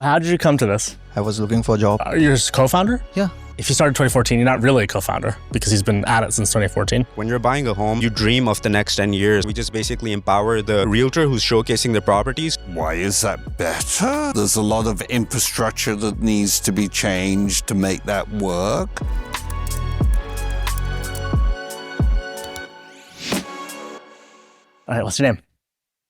How did you come to this? I was looking for a job. You're a co-founder? Yeah. If you started 2014, you're not really a co-founder because he's been at it since 2014. When you're buying a home, you dream of the next 10 years. We just basically empower the realtor who's showcasing the properties. Why is that better? There's a lot of infrastructure that needs to be changed to make that work. All right, what's your name?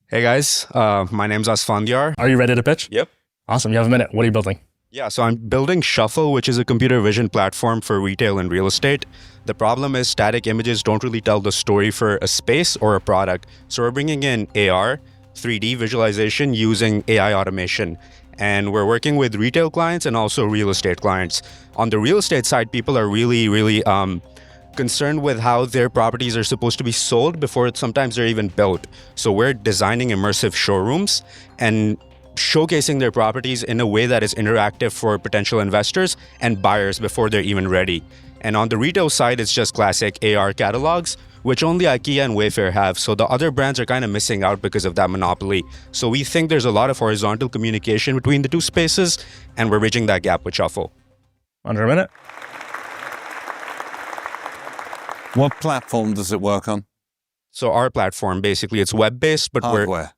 Hey guys, my name's Asfandyar. Are you ready to pitch? Yep. Awesome, you have a minute. What are you building? Yeah, so I'm building Shuffle, which is a computer vision platform for retail and real estate. The problem is static images don't really tell the story for a space or a product. So we're bringing in AR, 3D visualization using AI automation. And we're working with retail clients and also real estate clients. On the real estate side, people are really concerned with how their properties are supposed to be sold before sometimes they're even built. So we're designing immersive showrooms and showcasing their properties in a way that is interactive for potential investors and buyers before they're even ready. And on the retail side, it's just classic AR catalogs, which only IKEA and Wayfair have. So the other brands are kind of missing out because of that monopoly. So we think there's a lot of horizontal communication between the two spaces, and we're bridging that gap with Shuffle. Under a minute. What platform does it work on? So our platform, basically, it's web-based, but Hardware.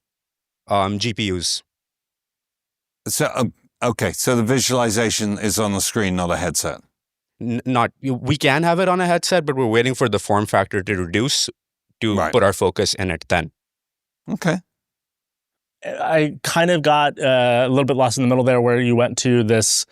we're GPUs. So, okay, so the visualization is on the screen, not a headset. We can have it on a headset, but we're waiting for the form factor to reduce to put our focus in it then. Okay. I kind of got a little bit lost in the middle there where you went to this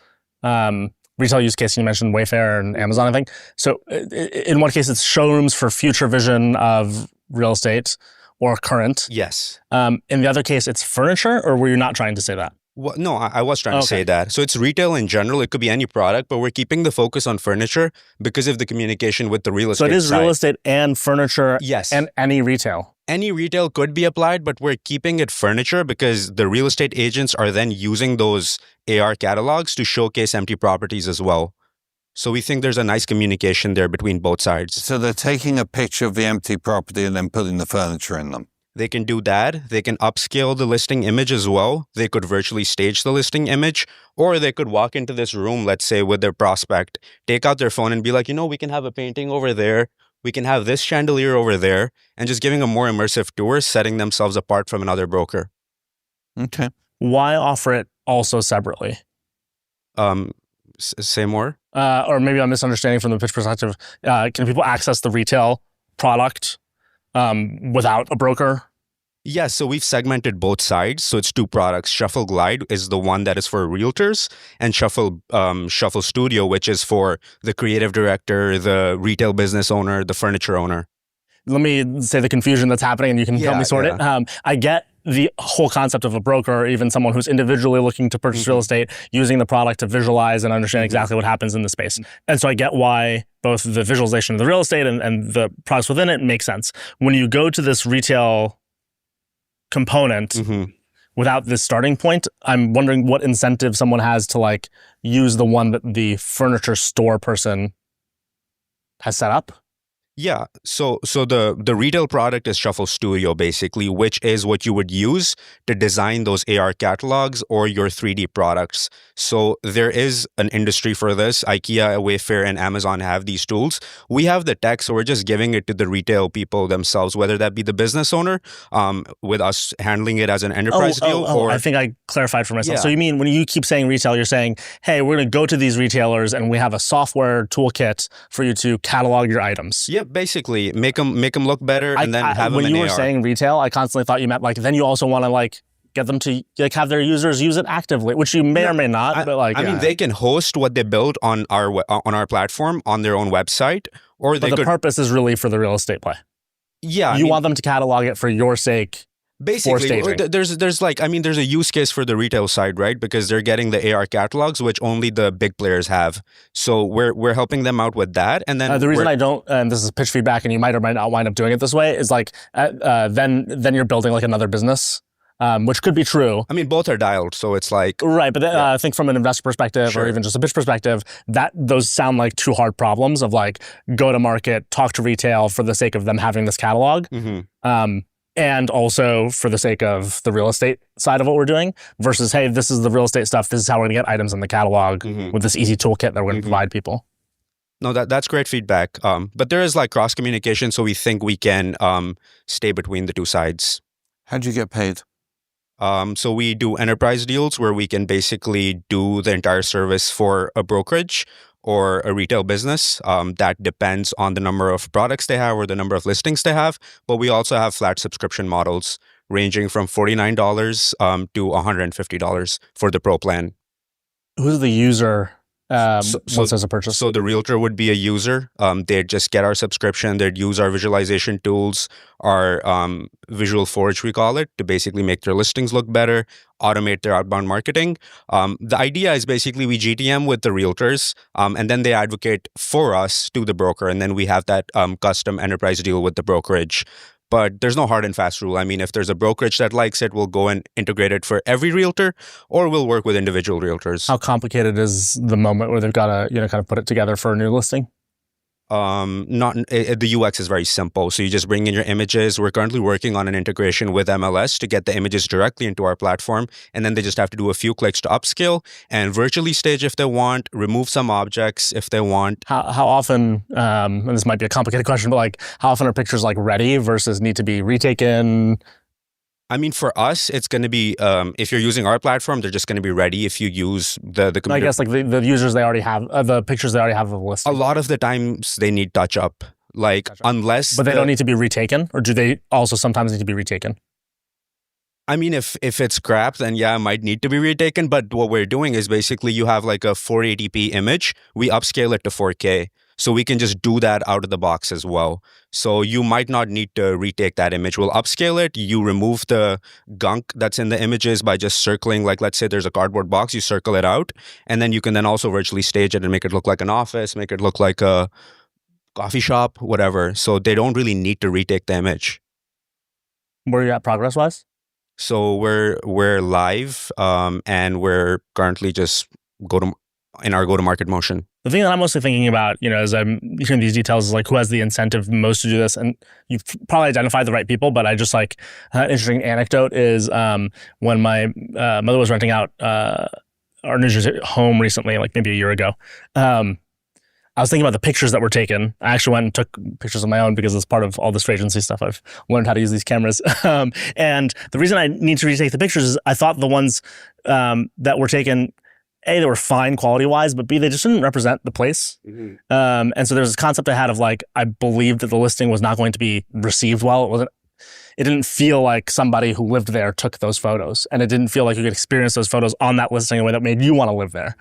retail use case. You mentioned Wayfair and Amazon, I think. So in one case, it's showrooms for future vision of real estate or current. Yes. In the other case, it's furniture, or were you not trying to say that? Well, no, I was trying to say that. So it's retail in general. It could be any product, but we're keeping the focus on furniture because of the communication with the real estate So it is side. real estate and furniture. Yes. And any retail. Any retail could be applied, but we're keeping it furniture because the real estate agents are then using those AR catalogs to showcase empty properties as well. So we think there's a nice communication there between both sides. So they're taking a picture of the empty property and then putting the furniture in them. They can do that. They can upscale the listing image as well. They could virtually stage the listing image, or they could walk into this room, let's say, with their prospect, take out their phone and be like, we can have a painting over there. We can have this chandelier over there, and just giving a more immersive tour, setting themselves apart from another broker. Okay. Why offer it also separately? Say more? Or maybe I'm misunderstanding from the pitch perspective. Can people access the retail product without a broker? Yes, so we've segmented both sides. So it's two products. Shuffle Glide is the one that is for realtors, and Shuffle Studio, which is for the creative director, the retail business owner, the furniture owner. Let me say the confusion that's happening, and you can help me sort it. I get the whole concept of a broker, or even someone who's individually looking to purchase real estate, using the product to visualize and understand exactly what happens in the space. And so I get why both the visualization of the real estate and the products within it makes sense. When you go to this retail component without this starting point, I'm wondering what incentive someone has to use the one that the furniture store person has set up. Yeah, so the retail product is Shuffle Studio, basically, which is what you would use to design those AR catalogs or your 3D products. So there is an industry for this. IKEA, Wayfair, and Amazon have these tools. We have the tech, so we're just giving it to the retail people themselves, whether that be the business owner, with us handling it as an enterprise deal. Or I think I clarified for myself. Yeah. So you mean when you keep saying retail, you're saying, hey, we're going to go to these retailers and we have a software toolkit for you to catalog your items. Yeah, basically make them look better and then have them in AR. When you were saying retail, I constantly thought you meant then you also want to get them to have their users use it actively, which you may or may not. I mean, they can host what they built on our platform on their own website, or the purpose is really for the real estate play. Yeah, you want them to catalog it for your sake. Basically, there's a use case for the retail side, right? Because they're getting the AR catalogs, which only the big players have. So we're helping them out with that. And then the reason I don't, and this is pitch feedback, and you might or might not wind up doing it this way, is then you're building another business, which could be true. I mean, both are dialed, so it's right. But then, I think from an investor perspective, or even just a pitch perspective, those sound like two hard problems of go to market, talk to retail for the sake of them having this catalog. and also for the sake of the real estate side of what we're doing versus, hey, this is the real estate stuff. This is how we're going to get items in the catalog with this easy toolkit that we're going to provide people. No, that's great feedback. But there is like cross communication, so we think we can stay between the two sides. How do you get paid? So we do enterprise deals where we can basically do the entire service for a brokerage or a retail business. That depends on the number of products they have or the number of listings they have. But we also have flat subscription models ranging from $49 to $150 for the pro plan. Who's the user once there's a purchase? So the realtor would be a user. They'd just get our subscription. They'd use our visualization tools, our visual forge, we call it, to basically make their listings look better, automate their outbound marketing. The idea is basically we GTM with the realtors, and then they advocate for us to the broker, and then we have that custom enterprise deal with the brokerage. But there's no hard and fast rule. I mean, if there's a brokerage that likes it, we'll go and integrate it for every realtor, or we'll work with individual realtors. How complicated is the moment where they've got to, kind of put it together for a new listing? The UX is very simple. So you just bring in your images. We're currently working on an integration with MLS to get the images directly into our platform. And then they just have to do a few clicks to upscale and virtually stage if they want, remove some objects if they want. How often, and this might be a complicated question, but like how often are pictures like ready versus need to be retaken? I mean, for us, it's going to be, if you're using our platform, they're just going to be ready if you use the computer. I guess like the users they already have, the pictures they already have of the listing. A lot of the times they need touch up, unless... But they don't need to be retaken? Or do they also sometimes need to be retaken? I mean, if it's scrapped, then yeah, it might need to be retaken. But what we're doing is basically you have like a 480p image. We upscale it to 4K. So we can just do that out of the box as well. So you might not need to retake that image. We'll upscale it. You remove the gunk that's in the images by just circling, like let's say there's a cardboard box, you circle it out. And then you can then also virtually stage it and make it look like an office, make it look like a coffee shop, whatever. So they don't really need to retake the image. Where are you at progress-wise? So we're live and we're currently just in our go-to-market motion. The thing that I'm mostly thinking about, as I'm hearing these details is like who has the incentive most to do this. And you've probably identified the right people, but I just like an interesting anecdote is when my mother was renting out our New Jersey home recently, like maybe a year ago. I was thinking about the pictures that were taken. I actually went and took pictures of my own because as part of all this agency stuff, I've learned how to use these cameras. And the reason I need to retake the pictures is I thought the ones that were taken, A, they were fine quality-wise, but B, they just didn't represent the place. And so there's this concept I had of like, I believed that the listing was not going to be received well. It didn't feel like somebody who lived there took those photos. And it didn't feel like you could experience those photos on that listing in a way that made you want to live there.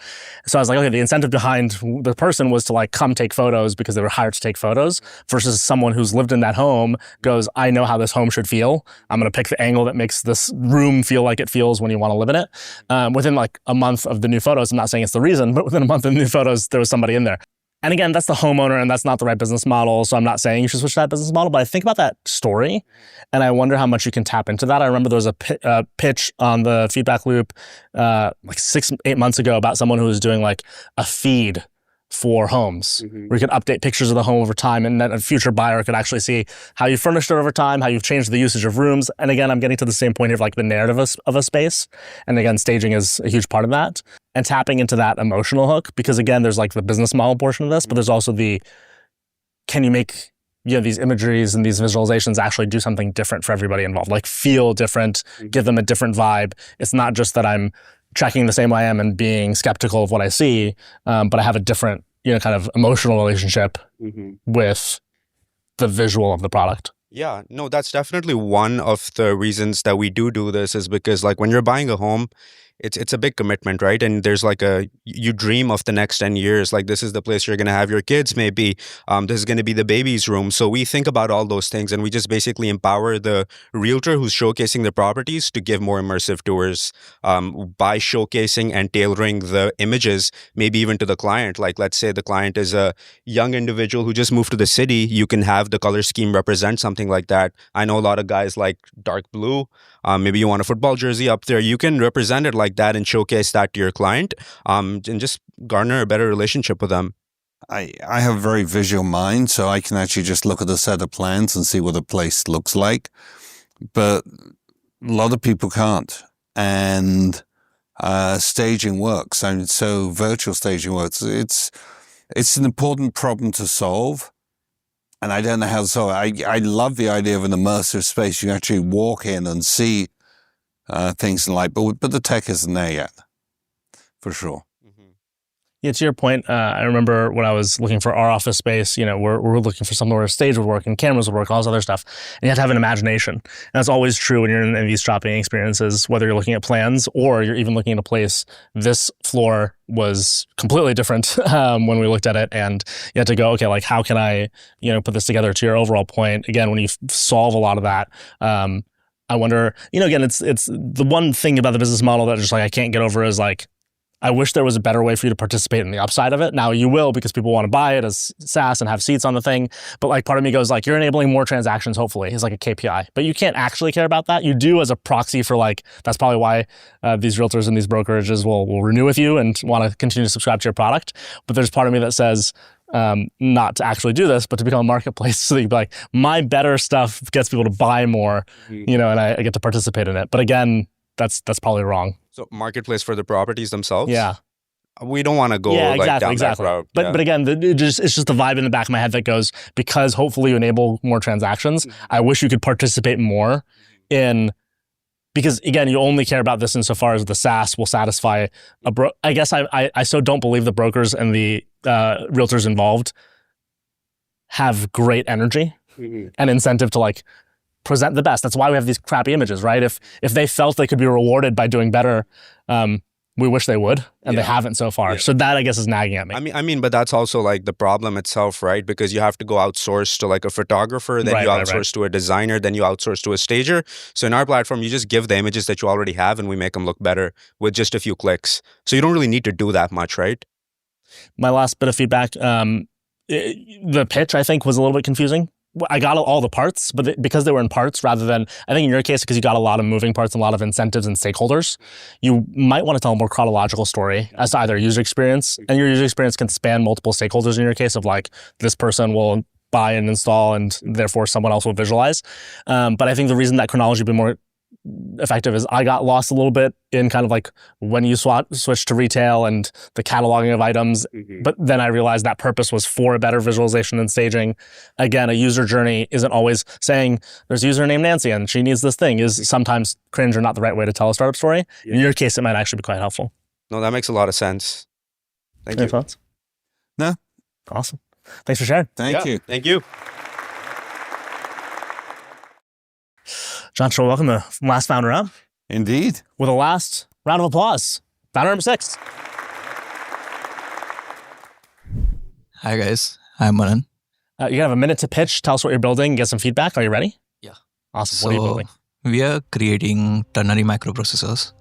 So I was like, okay, the incentive behind the person was to like come take photos because they were hired to take photos versus someone who's lived in that home goes, I know how this home should feel. I'm going to pick the angle that makes this room feel like it feels when you want to live in it. Within like a month of the new photos, I'm not saying it's the reason, but within a month of the new photos, there was somebody in there. And again, that's the homeowner and that's not the right business model. So I'm not saying you should switch to that business model, but I think about that story and I wonder how much you can tap into that. I remember there was a pitch on the feedback loop like 6-8 months ago about someone who was doing like a feed for homes where you could update pictures of the home over time and then a future buyer could actually see how you furnished it over time, how you've changed the usage of rooms. And again, I'm getting to the same point here of like the narrative of a space. And again, staging is a huge part of that. And tapping into that emotional hook, because again, there's like the business model portion of this, but there's also can you make these imageries and these visualizations actually do something different for everybody involved, like feel different, give them a different vibe. It's not just that I'm checking the same way I am and being skeptical of what I see, but I have a different, kind of emotional relationship with the visual of the product. Yeah, no, that's definitely one of the reasons that we do this is because like when you're buying a home, it's a big commitment, right? And there's like you dream of the next 10 years, like this is the place you're going to have your kids maybe. This is going to be the baby's room. So we think about all those things and we just basically empower the realtor who's showcasing the properties to give more immersive tours by showcasing and tailoring the images, maybe even to the client. Like let's say the client is a young individual who just moved to the city. You can have the color scheme represent something like that. I know a lot of guys like dark blue. Maybe you want a football jersey up there. You can represent it like that and showcase that to your client and just garner a better relationship with them. I have a very visual mind, so I can actually just look at a set of plans and see what a place looks like. but a lot of people can't. And staging works. And so virtual staging works. It's an important problem to solve. And I don't know how to solve it. I love the idea of an immersive space. You actually walk in and see things and like, but the tech isn't there yet, for sure. Yeah, to your point, I remember when I was looking for our office space, we're looking for somewhere where a stage would work and cameras would work, all this other stuff. And you have to have an imagination. And that's always true when you're in these shopping experiences, whether you're looking at plans or you're even looking at a place. This floor was completely different when we looked at it. And you had to go, okay, like how can I, put this together? To your overall point, again, when you solve a lot of that, I wonder, again, it's the one thing about the business model that just like I can't get over is like, I wish there was a better way for you to participate in the upside of it. Now you will because people want to buy it as SaaS and have seats on the thing. But like part of me goes like, you're enabling more transactions, hopefully, is like a KPI. But you can't actually care about that. You do as a proxy for like, that's probably why these realtors and these brokerages will renew with you and want to continue to subscribe to your product. But there's part of me that says, not to actually do this, but to become a marketplace so that you be like, my better stuff gets people to buy more, and I get to participate in it. But again, that's probably wrong. So marketplace for the properties themselves? Yeah. We don't want to go down that route. But again, it's just the vibe in the back of my head that goes, because hopefully you enable more transactions, I wish you could participate more in, because again, you only care about this insofar as the SaaS will satisfy I guess I so don't believe the brokers and the realtors involved have great energy and incentive to like present the best. That's why we have these crappy images, right? If they felt they could be rewarded by doing better, we wish they would, and they haven't so far. Yeah. So that, I guess, is nagging at me. I mean, but that's also like the problem itself, right? Because you have to go outsource to like a photographer, then you outsource to a designer, then you outsource to a stager. So in our platform, you just give the images that you already have, and we make them look better with just a few clicks. So you don't really need to do that much, right? My last bit of feedback, the pitch, I think, was a little bit confusing. I got all the parts, but because they were in parts rather than, I think in your case, because you got a lot of moving parts and a lot of incentives and stakeholders, you might want to tell a more chronological story as to either user experience, and your user experience can span multiple stakeholders in your case of like, this person will buy and install and therefore someone else will visualize. But I think the reason that chronology would be more effective is I got lost a little bit in kind of like when you switch to retail and the cataloging of items, but then I realized that purpose was for a better visualization and staging. Again, a user journey isn't always saying there's a user named Nancy and she needs this thing, is sometimes cringe or not the right way to tell a startup story. In your case, it might actually be quite helpful. No, that makes a lot of sense. Thank you. Any thoughts? No. Awesome. Thanks for sharing. Thank you. Thank you. John, welcome to Last Founder Up. Indeed. With a last round of applause. Founder number 6. Hi guys, I'm Manan. You have a minute to pitch, tell us what you're building, get some feedback. Are you ready? Yeah. Awesome. What are you building? We are creating ternary microprocessors.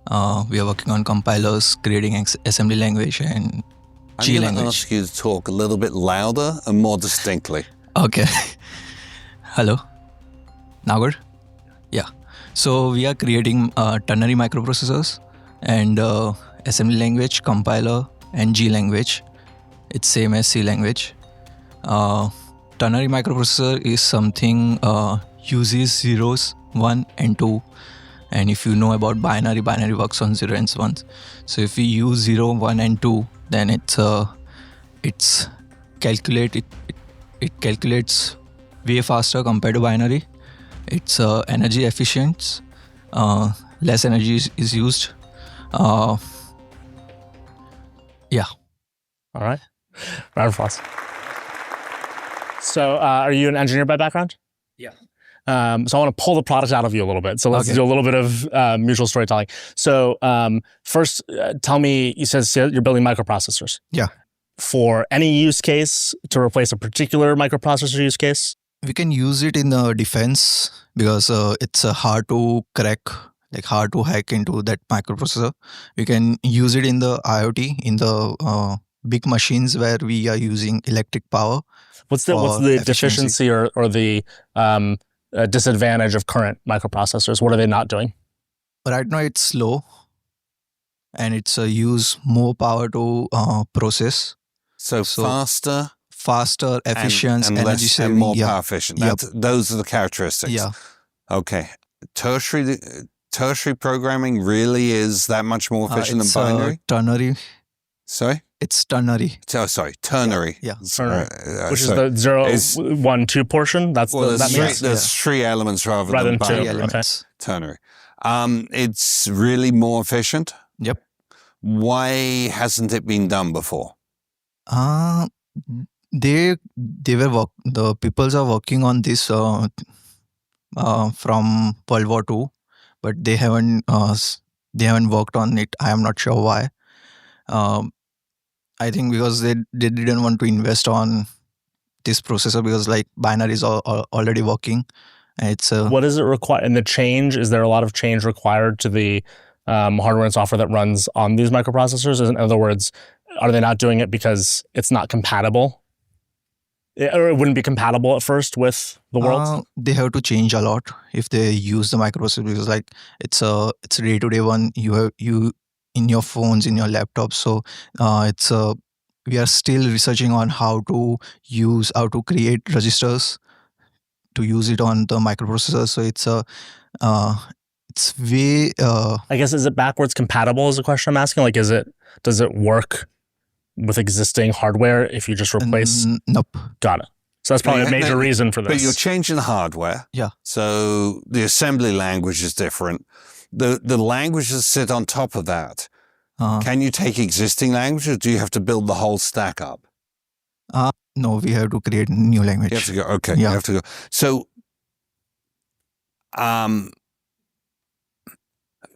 We are working on compilers, creating assembly language and G I'm language. going to ask you to talk a little bit louder and more distinctly. Okay. Hello. Now good? Yeah. So we are creating ternary microprocessors and assembly language, compiler, and G language. It's same as C language. Ternary microprocessor is something uses zeros, 1 and 2. And if you know about binary works on 0 and 1s. So if we use 0, 1 and 2, then it calculates way faster compared to binary. It's energy efficient. Less energy is used. Yeah. All right. Round of applause. So are you an engineer by background? Yeah. So I want to pull the product out of you a little bit. So let's do a little bit of mutual storytelling. So first, tell me, you said you're building microprocessors. Yeah. For any use case to replace a particular microprocessor use case? We can use it in the defense because it's hard to crack, like hard to hack into that microprocessor. We can use it in the IoT, in the big machines where we are using electric power. What's the deficiency or the disadvantage of current microprocessors? What are they not doing? Right now it's slow and it's use more power to process. So faster, efficient, and energy less, saving, and more power efficient. Those are the characteristics. Yeah. Okay. Tertiary programming really is that much more efficient than binary? Ternary. Sorry? It's ternary. Ternary. Yeah. Which is the 0, 1, 2 portion. That's that means there's 3 elements rather than 2 binary. elements. Ternary. It's really more efficient. Yep. Why hasn't it been done before? The peoples are working on this from World War II, but they haven't worked on it. I am not sure why. I think because they didn't want to invest on this processor because like binary is already working. It's what does it require? And the change, is there a lot of change required to the hardware and software that runs on these microprocessors? In other words, are they not doing it because it's not compatible? Or it wouldn't be compatible at first with the world? They have to change a lot if they use the microprocessor because like it's a day-to-day one. You in your phones, in your laptops. So we are still researching on how to create registers to use it on the microprocessor. So it's way. I guess, is it backwards compatible is the question I'm asking? Like, does it work with existing hardware if you just replace? Nope. Got it. So that's probably a major reason for this. But you're changing the hardware. Yeah. So the assembly language is different. The languages sit on top of that. Can you take existing languages, or do you have to build the whole stack up? No, we have to create a new language. You have to go. Okay. Yeah. You have to go. So,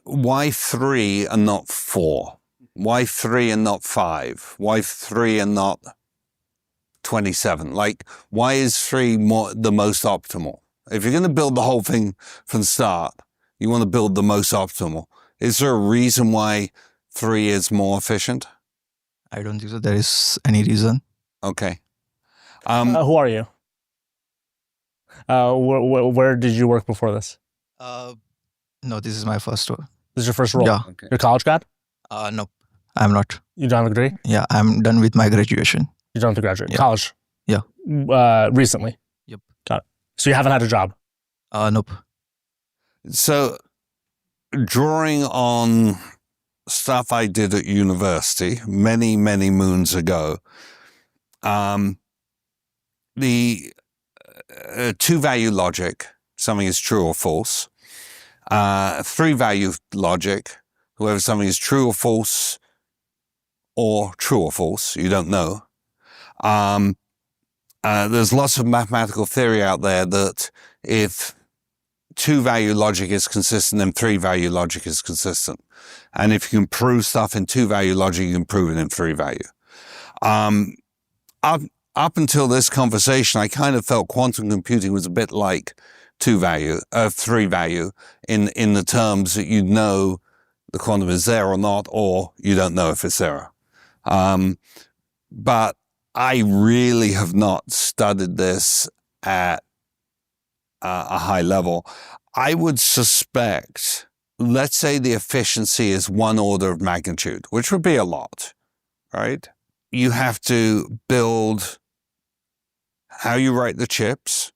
why 3 and not 4? Why 3 and not 5? Why 3 and not 27? Like, why is 3 the most optimal? If you're going to build the whole thing from the start, you want to build the most optimal. Is there a reason why 3 is more efficient? I don't think so. There is any reason. Okay. Who are you? Where did you work before this? No, this is my first one. This is your first role? Yeah. Okay. You're a college grad? No, I'm not. You don't have a degree? Yeah, I'm done with my graduation. You don't have to graduate? Yeah. College? Yeah. Recently? Yep. Got it. So you haven't had a job? Nope. So, drawing on stuff I did at university many, many moons ago, the 2-value logic, something is true or false. 3-value logic, whether something is true or false, you don't know. There's lots of mathematical theory out there that if 2-value logic is consistent, then 3-value logic is consistent. And if you can prove stuff in 2-value logic, you can prove it in 3-value. Up until this conversation, I kind of felt quantum computing was a bit like 3-value in the terms that you know the quantum is there or not, or you don't know if it's there. But I really have not studied this at a high level. I would suspect, let's say the efficiency is 1 order of magnitude, which would be a lot, right? You have to build how you write the chips,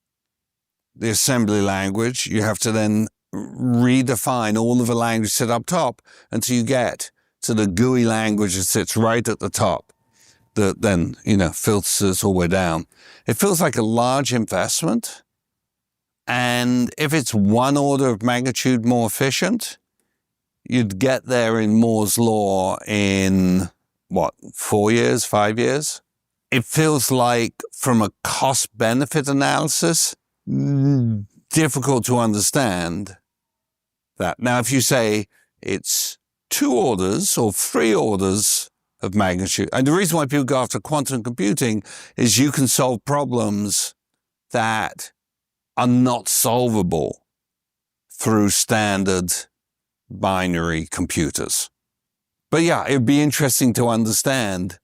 the assembly language. You have to then redefine all of the language set up top until you get to the GUI language that sits right at the top that then, filters all the way down. It feels like a large investment. And if it's 1 order of magnitude more efficient, you'd get there in Moore's law in, 4 years, 5 years? It feels like, from a cost-benefit analysis, difficult to understand that. Now, if you say it's 2 orders or 3 orders of magnitude, and the reason why people go after quantum computing is you can solve problems that are not solvable through standard binary computers. But yeah, it'd be interesting to understand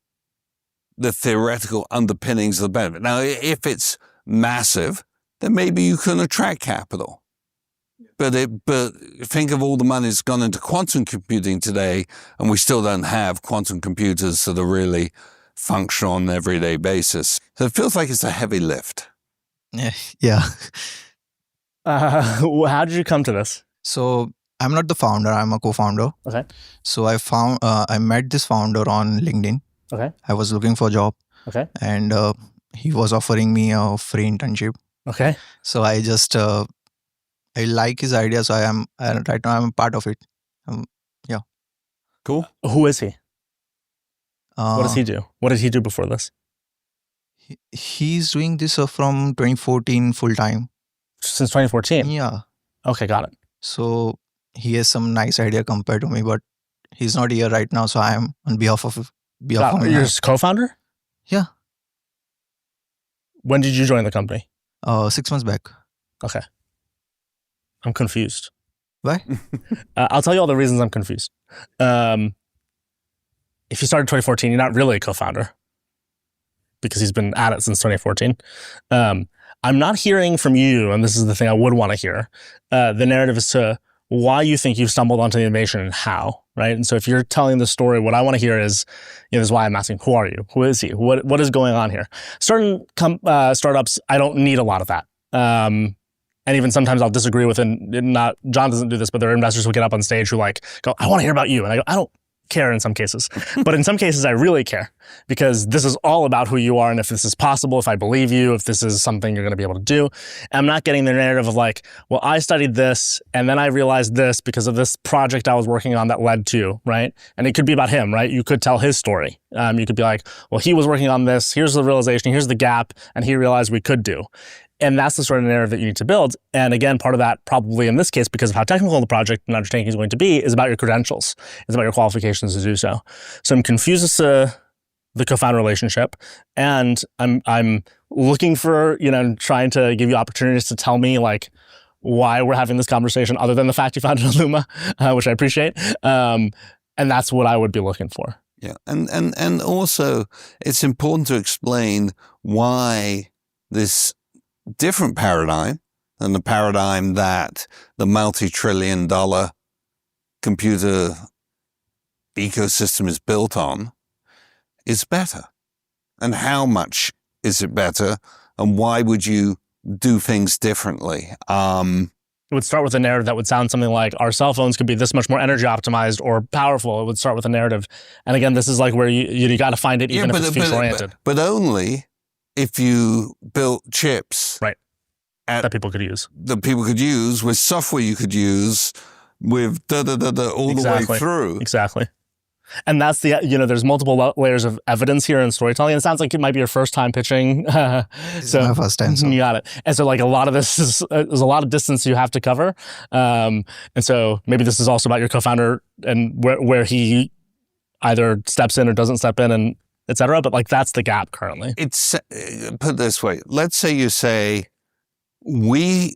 the theoretical underpinnings of the benefit. Now, if it's massive, then maybe you can attract capital. But think of all the money that's gone into quantum computing today, and we still don't have quantum computers that are really functional on an everyday basis. So it feels like it's a heavy lift. Yeah. How did you come to this? So I'm not the founder. I'm a co-founder. Okay. So I met this founder on LinkedIn. Okay. I was looking for a job. Okay. And he was offering me a free internship. Okay. So I just I like his idea. So right now I'm a part of it. Yeah. Cool. Who is he? What does Uh, he do? What did he do before this? he's doing this from 2014 full time. Since 2014? Yeah. Okay, got it. So he has some nice idea compared to me, but he's not here right now. So I am on behalf of Got it. him. You're his co-founder? Yeah. When did you join the company? 6 months back. Okay. I'm confused. Why? I'll tell you all the reasons I'm confused. If you started 2014, you're not really a co-founder because he's been at it since 2014. I'm not hearing from you, and this is the thing I would want to hear, the narrative as to why you think you've stumbled onto the innovation and how, right? And so if you're telling the story, what I want to hear is, this is why I'm asking, who are you? Who is he? What is going on here? Starting startups, I don't need a lot of that. And even sometimes I'll disagree with, John doesn't do this, but there are investors who get up on stage who go, I want to hear about you. And I go, I don't care in some cases. But in some cases, I really care because this is all about who you are and if this is possible, if I believe you, if this is something you're going to be able to do. And I'm not getting the narrative of well, I studied this and then I realized this because of this project I was working on that led to, right? And it could be about him, right? You could tell his story. You could be like, well, he was working on this. Here's the realization. Here's the gap. And he realized we could do. And that's the sort of narrative that you need to build. And again, part of that probably in this case, because of how technical the project and undertaking is going to be, is about your credentials. It's about your qualifications to do so. So I'm confused as to the co-founder relationship. And I'm looking for, trying to give you opportunities to tell me why we're having this conversation other than the fact you founded Illuma, which I appreciate. And that's what I would be looking for. Yeah. And also it's important to explain why this different paradigm than the paradigm that the multi-trillion-dollar computer ecosystem is built on is better. And how much is it better? And why would you do things differently? It would start with a narrative that would sound something like our cell phones could be this much more energy optimized or powerful. It would start with a narrative. And again, this is where you got to find it even if it's future oriented. But only if you built chips, right, that people could use, with software you could use, with all the way through. Exactly. And that's there's multiple layers of evidence here in storytelling. And it sounds like it might be your first time pitching. It's my first time. So. You got it. And so a lot of this is, there's a lot of distance you have to cover. And so maybe this is also about your co-founder and where he either steps in or doesn't step in and et cetera. But that's the gap currently. It's put it this way. Let's say you say, we're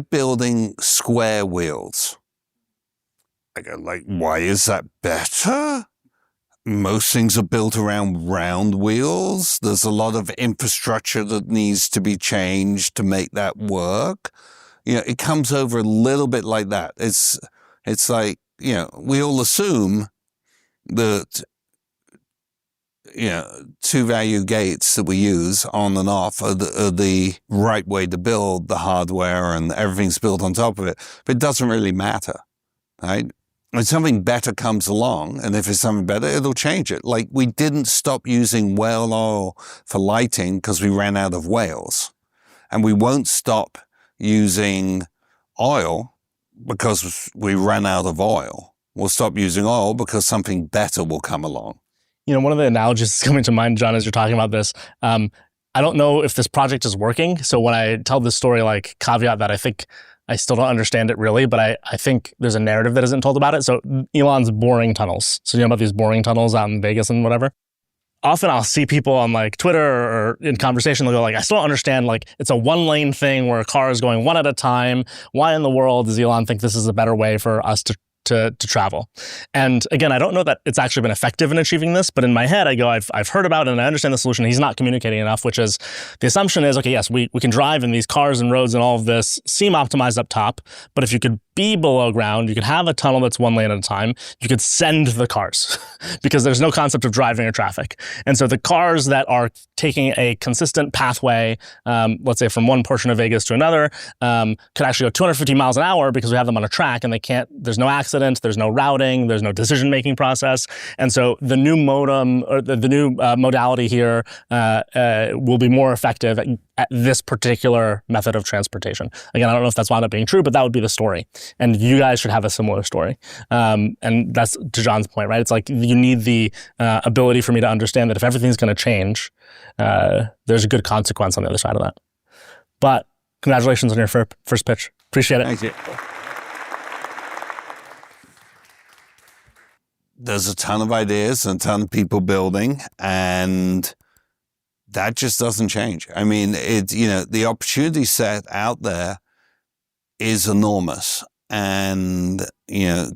building square wheels. I go why is that better? Most things are built around round wheels. There's a lot of infrastructure that needs to be changed to make that work. It comes over a little bit like that. It's we all assume that two value gates that we use on and off are the right way to build the hardware and everything's built on top of it. But it doesn't really matter, right? When something better comes along, and if it's something better, it'll change it. We didn't stop using whale oil for lighting because we ran out of whales. And we won't stop using oil because we ran out of oil. We'll stop using oil because something better will come along. One of the analogies coming to mind, John, as you're talking about this, I don't know if this project is working. So when I tell this story, caveat that I think I still don't understand it really, but I think there's a narrative that isn't told about it. So Elon's boring tunnels. So about these boring tunnels out in Vegas and whatever? Often I'll see people on Twitter or in conversation, they'll go I still don't understand, it's a one lane thing where a car is going one at a time. Why in the world does Elon think this is a better way for us to travel? And again, I don't know that it's actually been effective in achieving this, but in my head, I go, I've heard about it and I understand the solution. He's not communicating enough, which is the assumption is, okay, yes, we can drive and these cars and roads and all of this seem optimized up top, but if you could be below ground, you could have a tunnel that's one lane at a time, you could send the cars. because there's no concept of driving or traffic. And so the cars that are taking a consistent pathway, let's say from one portion of Vegas to another, could actually go 250 miles an hour because we have them on a track and there's no accident, there's no routing, there's no decision-making process. And so the new modem or the new modality here will be more effective at this particular method of transportation. Again, I don't know if that's wound up being true, but that would be the story. And you guys should have a similar story. And that's to John's point, right? It's like you need the ability for me to understand that if everything's going to change, there's a good consequence on the other side of that. But congratulations on your first pitch. Appreciate it. Thank you. There's a ton of ideas and a ton of people building, and that just doesn't change. I mean, the opportunity set out there is enormous, and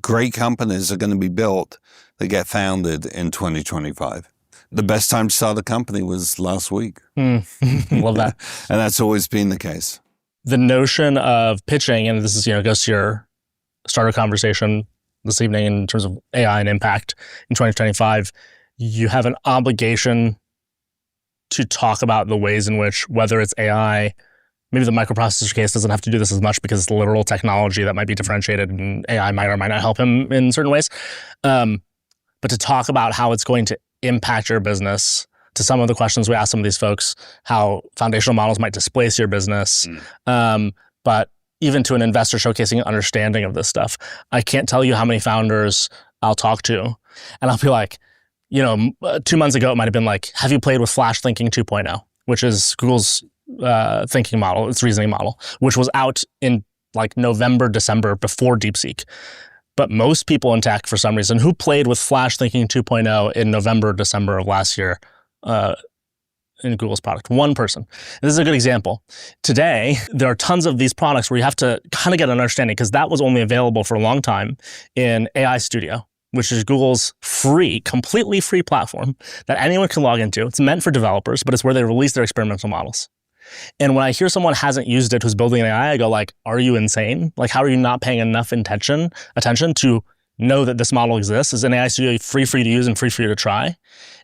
great companies are going to be built that get founded in 2025. The best time to start a company was last week. Love that. And that's always been the case. The notion of pitching, and this is goes to your starter conversation this evening in terms of AI and impact in 2025, you have an obligation to talk about the ways in which, whether it's AI, maybe the microprocessor case doesn't have to do this as much because it's literal technology that might be differentiated and AI might or might not help him in certain ways. But to talk about how it's going to impact your business, to some of the questions we asked some of these folks, how foundational models might displace your business, but even to an investor showcasing an understanding of this stuff. I can't tell you how many founders I'll talk to, and I'll be like, 2 months ago, it might have been like, have you played with Flash Thinking 2.0, which is Google's thinking model, its reasoning model, which was out in like November, December before DeepSeek. But most people in tech, for some reason, who played with Flash Thinking 2.0 in November, December of last year in Google's product, one person. And this is a good example. Today, there are tons of these products where you have to kind of get an understanding, because that was only available for a long time in AI Studio, which is Google's completely free platform that anyone can log into. It's meant for developers, but it's where they release their experimental models. And when I hear someone hasn't used it who's building an AI, I go like, are you insane? Like, how are you not paying enough attention to know that this model exists? Is an AI Studio free for you to use and free for you to try?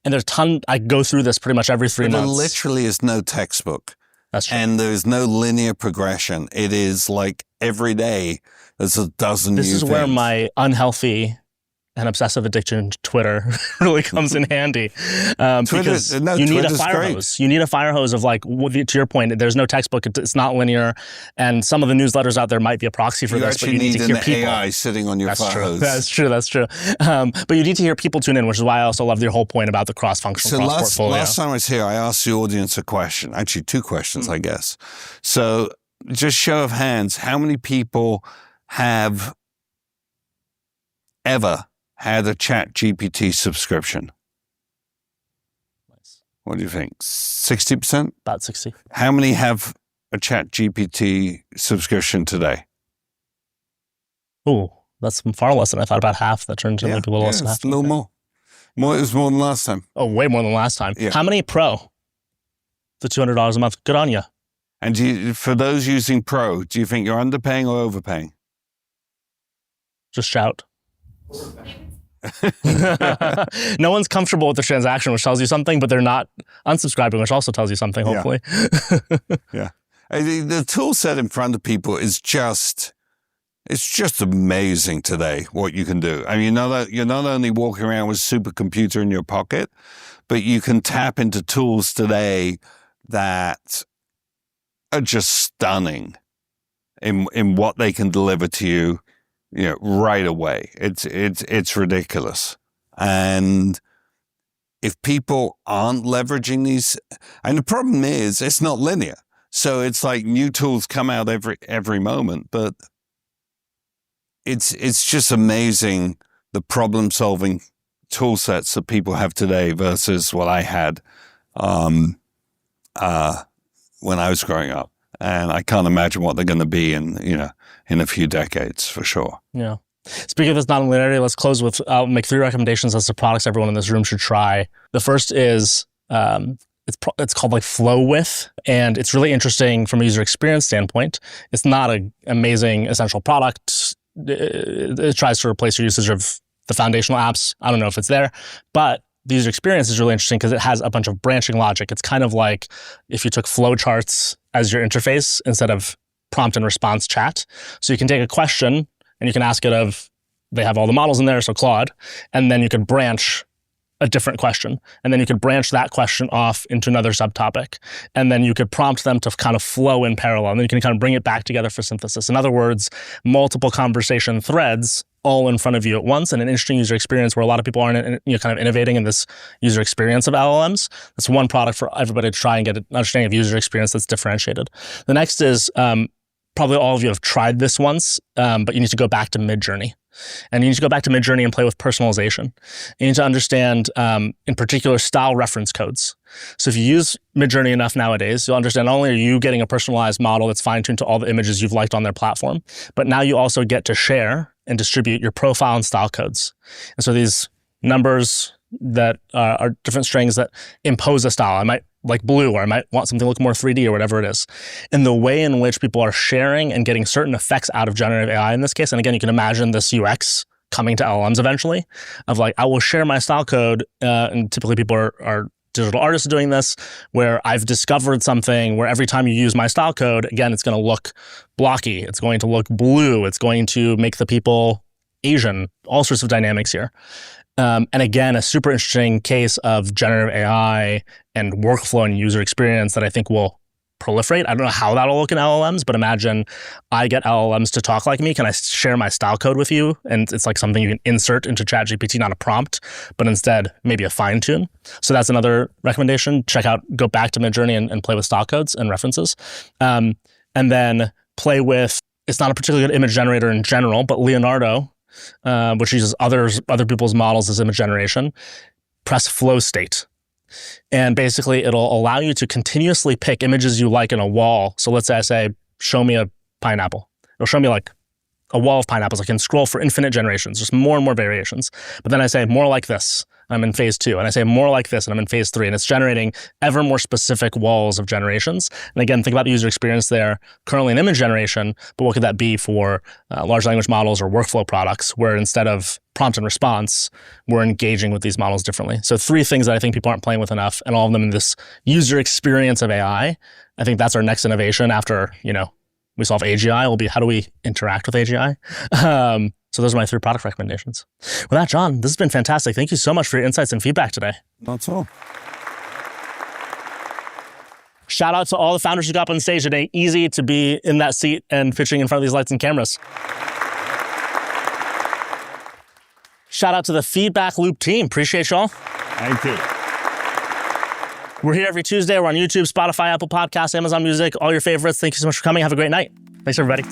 And there's I go through this pretty much every 3 months. There literally is no textbook. That's true. And there's no linear progression. It is like every day there's a dozen new things. This is where my unhealthy and obsessive addiction to Twitter really comes in handy. Because you need a fire hose. You need a fire hose of like, to your point, there's no textbook. It's not linear. And some of the newsletters out there might be a proxy for this, but you need to hear people. AI sitting on your fire hose. That's true. But you need to hear people tune in, which is why I also love your whole point about the cross-functional cross-portfolio. Last time I was here, I asked the audience a question. Actually, 2 questions, I guess. So just show of hands, how many people have ever had a ChatGPT subscription? Nice. What do you think? 60%? About 60. How many have a ChatGPT subscription today? Ooh, that's far less than I thought. About half. That turned to maybe a little less than half. It's a little more. It was more than last time. Oh, way more than last time. Yeah. How many Pro? The $200 a month. Good on you. And for those using Pro, do you think you're underpaying or overpaying? Just shout. No one's comfortable with the transaction, which tells you something, but they're not unsubscribing, which also tells you something, hopefully. Yeah. The tool set in front of people is it's just amazing today what you can do. I mean, you're not only walking around with a supercomputer in your pocket, but you can tap into tools today that are just stunning in what they can deliver to you, right away. It's ridiculous. And if people aren't leveraging these, and the problem is it's not linear. So it's like new tools come out every moment, but it's just amazing the problem solving tool sets that people have today versus what I had when I was growing up. And I can't imagine what they're going to be in a few decades, for sure. Yeah. Speaking of this non-linearity, let's close with, I'll make 3 recommendations as to products everyone in this room should try. The first is, it's called like Flow With, and it's really interesting from a user experience standpoint. It's not an amazing essential product. It tries to replace your usage of the foundational apps, I don't know if it's there, but the user experience is really interesting because it has a bunch of branching logic. It's kind of like if you took flowcharts as your interface instead of prompt and response chat. So you can take a question and you can ask it of, they have all the models in there, so Claude, and then you could branch a different question. And then you could branch that question off into another subtopic. And then you could prompt them to kind of flow in parallel. And then you can kind of bring it back together for synthesis. In other words, multiple conversation threads all in front of you at once, and an interesting user experience where a lot of people aren't kind of innovating in this user experience of LLMs. That's one product for everybody to try and get an understanding of user experience that's differentiated. The next is, probably all of you have tried this once, but you need to go back to Midjourney. And you need to go back to Midjourney and play with personalization. You need to understand, in particular, style reference codes. So if you use Midjourney enough nowadays, you'll understand not only are you getting a personalized model that's fine-tuned to all the images you've liked on their platform, but now you also get to share and distribute your profile and style codes. And so these numbers that are different strings that impose a style. I might like blue, or I might want something to look more 3D or whatever it is. And the way in which people are sharing and getting certain effects out of generative AI in this case, and again, you can imagine this UX coming to LLMs eventually, of like, I will share my style code, and typically people are digital artists doing this, where I've discovered something where every time you use my style code, again, it's going to look blocky, it's going to look blue, it's going to make the people Asian, all sorts of dynamics here. And again, a super interesting case of generative AI and workflow and user experience that I think will proliferate. I don't know how that'll look in LLMs, but imagine I get LLMs to talk like me. Can I share my style code with you? And it's like something you can insert into ChatGPT, not a prompt, but instead maybe a fine tune. So that's another recommendation. Go back to Midjourney and play with style codes and references. And then play with, it's not a particularly good image generator in general, but Leonardo, which uses other people's models as image generation, press flow state. And basically it'll allow you to continuously pick images you like in a wall. So let's say I say, show me a pineapple. It'll show me like a wall of pineapples. I can scroll for infinite generations, just more and more variations. But then I say more like this, I'm in phase 2. And I say more like this, and I'm in phase 3. And it's generating ever more specific walls of generations. And again, think about the user experience there currently in image generation, but what could that be for large language models or workflow products, where instead of prompt and response, we're engaging with these models differently. So 3 things that I think people aren't playing with enough, and all of them in this user experience of AI. I think that's our next innovation after, we solve AGI, will be how do we interact with AGI? So those are my 3 product recommendations. With that, John, this has been fantastic. Thank you so much for your insights and feedback today. That's all. Shout out to all the founders who got up on stage today. Easy to be in that seat and pitching in front of these lights and cameras. Shout out to the Feedback Loop team. Appreciate y'all. Thank you. We're here every Tuesday. We're on YouTube, Spotify, Apple Podcasts, Amazon Music, all your favorites. Thank you so much for coming. Have a great night. Thanks, everybody.